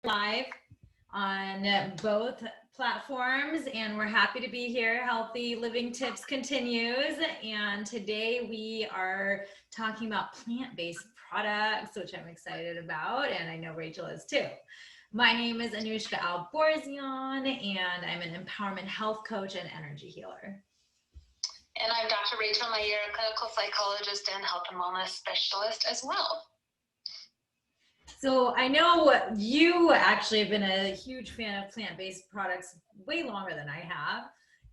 live on both platforms, and we're happy to be here. Healthy Living Tips continues, and today we are talking about plant-based products, which I'm excited about, and I know Rachel is too. My name is Anuschka and I'm an empowerment health coach and energy healer. And I'm Dr. Rachael Meir, clinical psychologist and health and wellness specialist as well. So I know you actually have been a huge fan of plant-based products way longer than I have.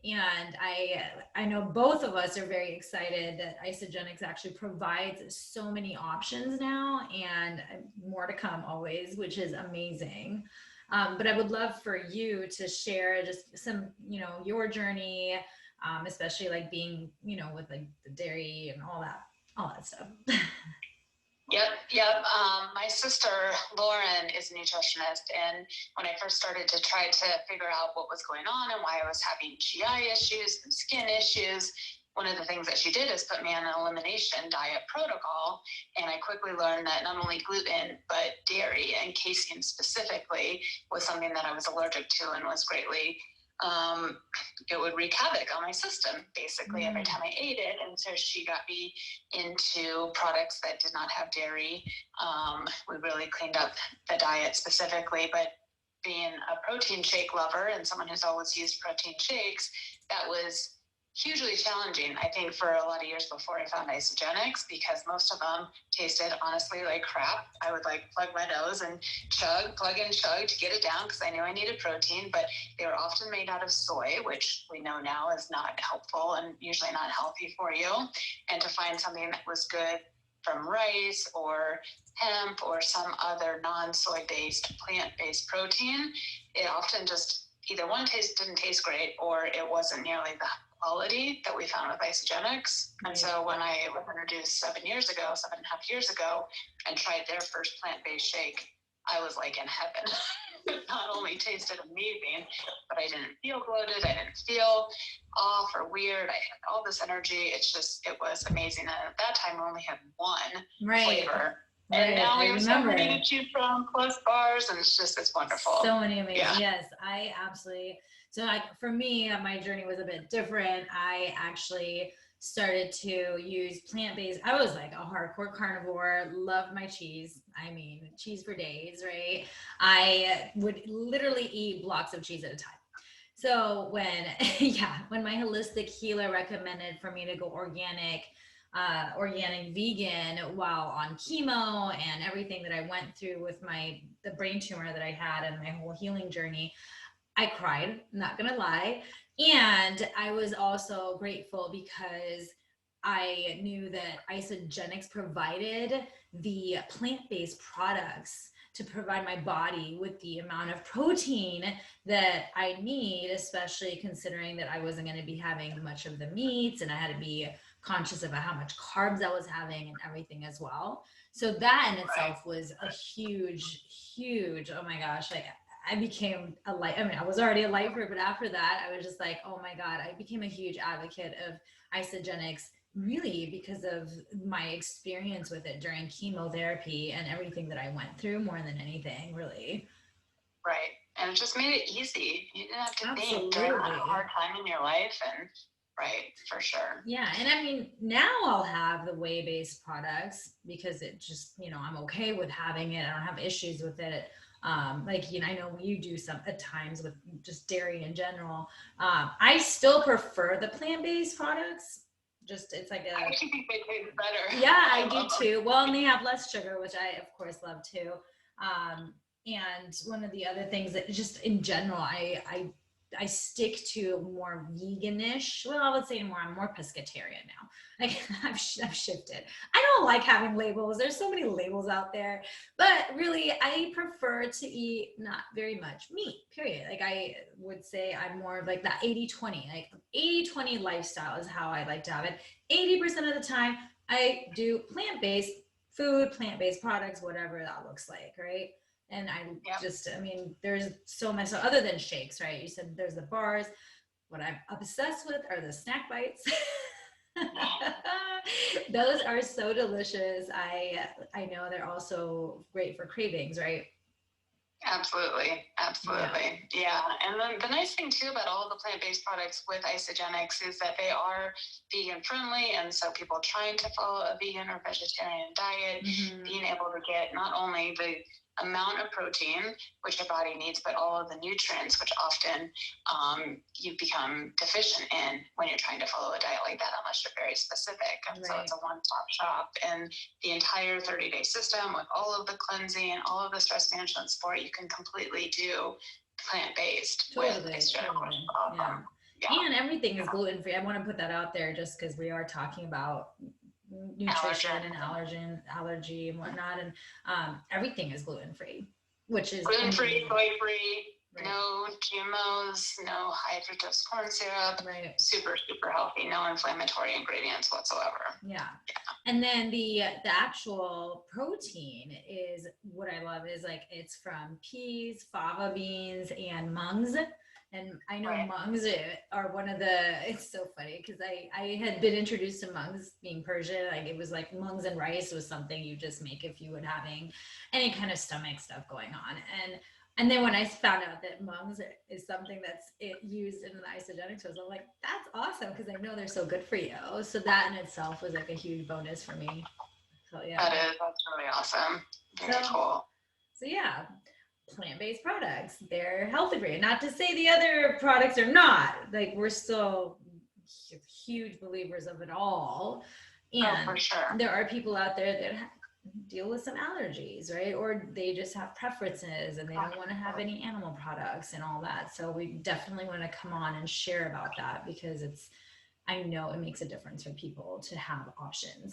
And I know both of us are very excited that Isagenix actually provides so many options now, and more to come always, which is amazing. But I would love for you to share just some, your journey, especially like being, with like the dairy and all that stuff. Yep. My sister, Lauren, is a nutritionist. And when I first started to try to figure out what was going on and why I was having GI issues and skin issues, one of the things that she did is put me on an elimination diet protocol. And I quickly learned that not only gluten, but dairy and casein specifically was something that I was allergic to and was greatly it would wreak havoc on my system basically every time I ate it. And so she got me into products that did not have dairy. We really cleaned up the diet specifically, but being a protein shake lover and someone who's always used protein shakes, that was hugely challenging, I think, for a lot of years before I found Isagenix, because most of them tasted honestly like crap. I would like plug my nose and plug and chug to get it down because I knew I needed protein, but they were often made out of soy, which we know now is not helpful and usually not healthy for you. And to find something that was good from rice or hemp or some other non-soy based plant-based protein, it often just either one didn't taste great or it wasn't nearly the quality that we found with Isagenix. And so when I was introduced 7.5 years ago, and tried their first plant-based shake, I was like in heaven. It not only tasted amazing, but I didn't feel bloated, I didn't feel off or weird. I had all this energy. It was amazing. And at that time, we only had one flavor. And now we have so many to choose from, plus bars, and it's wonderful. So many amazing. Yeah. Yes, I absolutely. So like for me, my journey was a bit different. I actually started to use plant-based. I was like a hardcore carnivore, loved my cheese. I mean, cheese for days, right? I would literally eat blocks of cheese at a time. So when my holistic healer recommended for me to go organic vegan while on chemo and everything that I went through with the brain tumor that I had and my whole healing journey, I cried, not gonna lie. And I was also grateful because I knew that Isagenix provided the plant-based products to provide my body with the amount of protein that I need, especially considering that I wasn't going to be having much of the meats and I had to be conscious about how much carbs I was having and everything as well. So that in itself was a huge, oh my gosh, like I became I was already a lifer, but after that, I was just like, oh my God, I became a huge advocate of Isagenix really because of my experience with it during chemotherapy and everything that I went through more than anything, really. Right. And it just made it easy. You didn't have to think during that hard time in your life. And right, for sure. Yeah. And I mean, now I'll have the whey-based products because it just, I'm okay with having it. I don't have issues with it. I know you do some at times with just dairy in general. I still prefer the plant-based products. It's like I actually think they taste better. Yeah, I do too. Well, and they have less sugar, which I of course love too. And one of the other things that just in general, I stick to more veganish. Well, I would say I'm more pescatarian now. Like I've shifted. I don't like having labels. There's so many labels out there, but really I prefer to eat not very much meat, period. Like I would say I'm more of like that 80-20, like 80-20 lifestyle is how I like to have it. 80% of the time I do plant-based food, plant-based products, whatever that looks like, right? And there's so much other than shakes, right? You said there's the bars. What I'm obsessed with are the snack bites. Those are so delicious. I know they're also great for cravings, right? Absolutely. Absolutely. Yeah. And then the nice thing too about all of the plant-based products with Isagenix is that they are vegan friendly. And so people trying to follow a vegan or vegetarian diet, being able to get not only the amount of protein, which your body needs, but all of the nutrients, which often you become deficient in when you're trying to follow a diet like that, unless you're very specific. And so it's a one-stop shop. And the entire 30-day system with all of the cleansing and all of the stress management support, you can completely do plant-based with Isagenix. And everything is gluten-free. I want to put that out there just because we are talking about nutrition and allergy and whatnot, and everything is gluten-free, which is gluten-free, soy-free, no GMOs, no high fructose corn syrup, super healthy, no inflammatory ingredients whatsoever. And then the actual protein is what I love is like it's from peas, fava beans, and mungs. And I know mungs are one of the, it's so funny because I had been introduced to mungs being Persian. Like it was like mungs and rice was something you just make if you were having any kind of stomach stuff going on. And then when I found out that mungs is something that's used in the Isagenix, I was like, that's awesome because I know they're so good for you. So that in itself was like a huge bonus for me. So yeah. That's really awesome. Very cool. So yeah. Plant-based products, they're healthy for you. Not to say the other products are not. Like we're still huge believers of it all. And for sure. There are people out there that deal with some allergies, right? Or they just have preferences and they don't want to have any animal products and all that. So we definitely want to come on and share about that because I know it makes a difference for people to have options.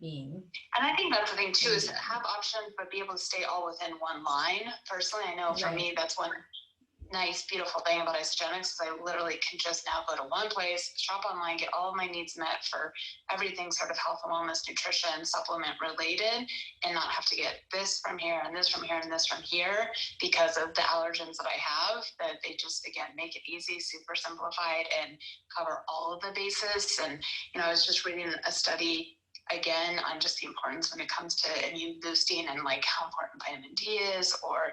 And I think that's the thing too, is to have options, but be able to stay all within one line. Personally, I know for me, that's one nice, beautiful thing about Isagenix is I literally can just now go to one place, shop online, get all of my needs met for everything sort of health and wellness, nutrition, supplement related, and not have to get this from here and this from here and this from here because of the allergens that I have, that they just, again, make it easy, super simplified, and cover all of the bases. And, I was just reading a study again on just the importance when it comes to immune boosting and like how important vitamin D is, or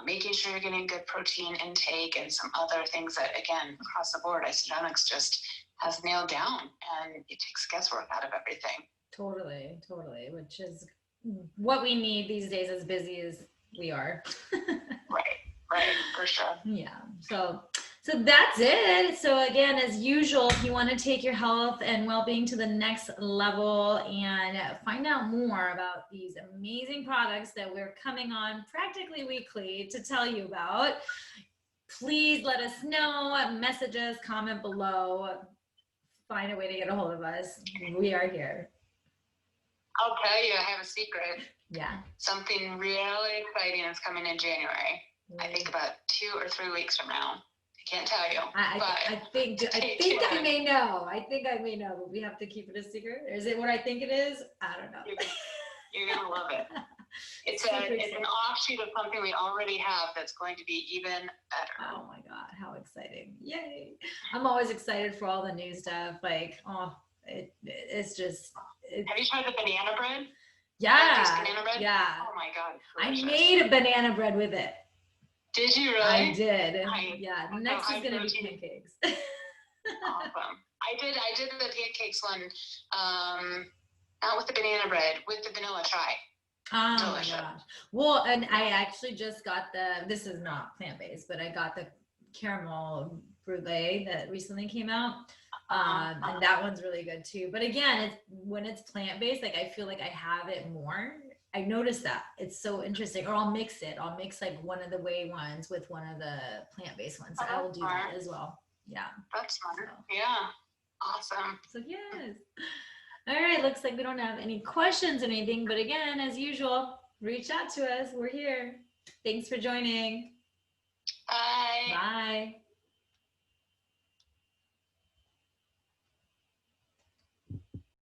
making sure you're getting good protein intake and some other things that, again, across the board, Isagenix just has nailed down, and it takes guesswork out of everything. Totally, which is what we need these days, as busy as we are. Right, for sure. Yeah, so that's it. So again, as usual, if you want to take your health and well-being to the next level and find out more about these amazing products that we're coming on practically weekly to tell you about, please let us know, message us, comment below, find a way to get a hold of us. We are here. I'll tell you, I have a secret. Yeah. Something really exciting is coming in January. I think about 2 or 3 weeks from now. I can't tell you. I think I may know. But we have to keep it a secret. Is it what I think it is? I don't know. You're gonna love it. It's an offshoot of something we already have that's going to be even better. Oh my God, how exciting. Yay. I'm always excited for all the new stuff. Like, it's just. Have you tried the banana bread? Yeah. Banana bread? Yeah. Oh my God. Delicious. I made a banana bread with it. Did you really? I did. Yeah. Next is going to be pancakes. Awesome. I did the pancakes one, not with the banana bread, with the vanilla chai. Oh delicious. My gosh. Well, and I actually just got this is not plant-based, but I got the caramel brulee that recently came out. And that one's really good too. But again, when it's plant-based, like I feel like I have it more. I noticed that it's so interesting. Or I'll mix it. I'll mix like one of the whey ones with one of the plant-based ones. So I will do that as well. Yeah. That's smart. So. Yeah. Awesome. So yes. All right. Looks like we don't have any questions or anything. But again, as usual, reach out to us. We're here. Thanks for joining. Bye. Bye.